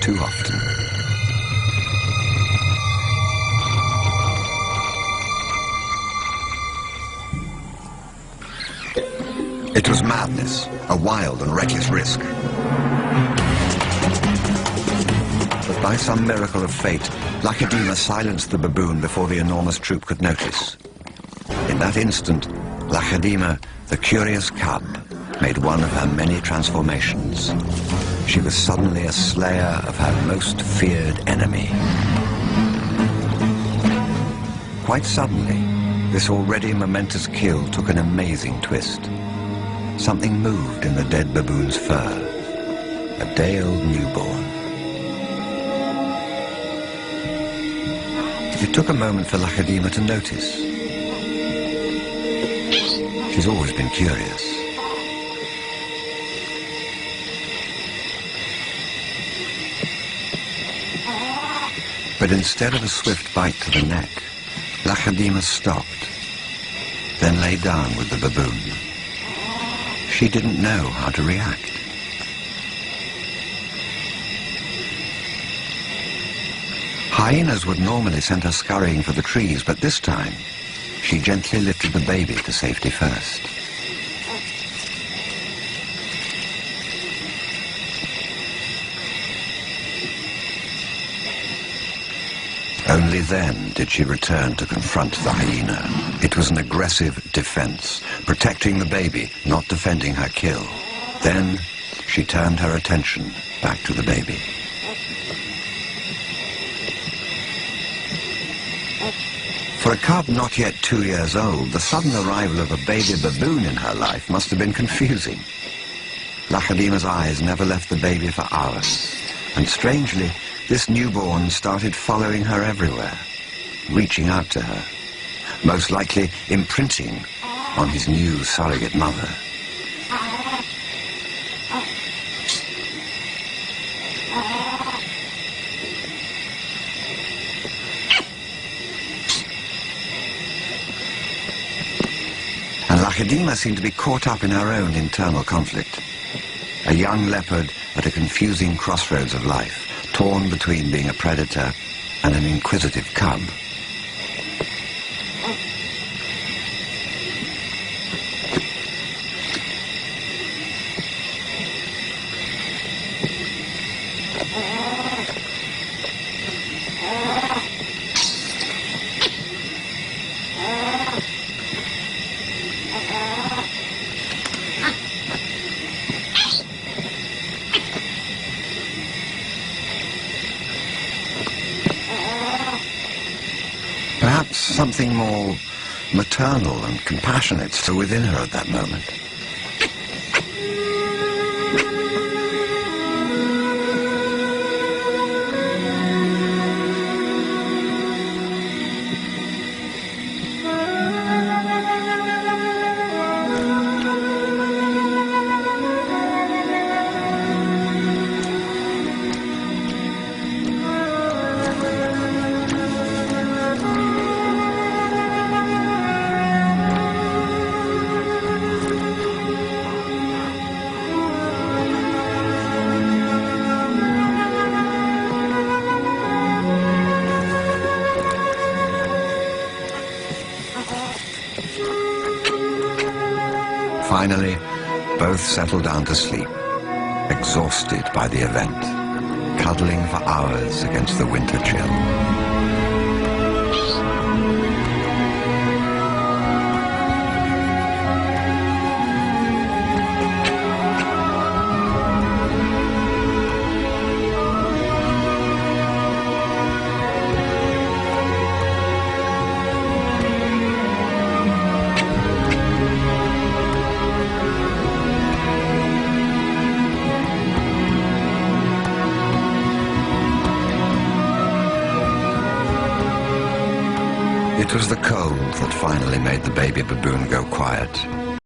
too often. It was madness, a wild and reckless risk. But by some miracle of fate, Lakedima silenced the baboon before the enormous troop could notice. In that instant, Lakedima, the curious cub, made one of her many transformations. She was suddenly a slayer of her most feared enemy. Quite suddenly, this already momentous kill took an amazing twist. Something moved in the dead baboon's fur. A day-old newborn. It took a moment for Lakedima to notice. She's always been curious. But instead of a swift bite to the neck, Lakedima stopped, then lay down with the baboon. She didn't know how to react. Hyenas would normally send her scurrying for the trees, but this time, she gently lifted the baby to safety first. Only then did she return to confront the hyena. It was an aggressive defense, protecting the baby, not defending her kill. Then she turned her attention back to the baby. For a cub not yet 2 years old, the sudden arrival of a baby baboon in her life must have been confusing. Lakedima's eyes never left the baby for hours, and strangely, this newborn started following her everywhere, reaching out to her, most likely imprinting on his new surrogate mother. And Lakedima seemed to be caught up in her own internal conflict. A young leopard at a confusing crossroads of life, torn between being a predator and an inquisitive cub. Perhaps something more maternal and compassionate still within her at that moment. Finally, both settled down to sleep, exhausted by the event, cuddling for hours against the winter chill. It was the cold that finally made the baby baboon go quiet.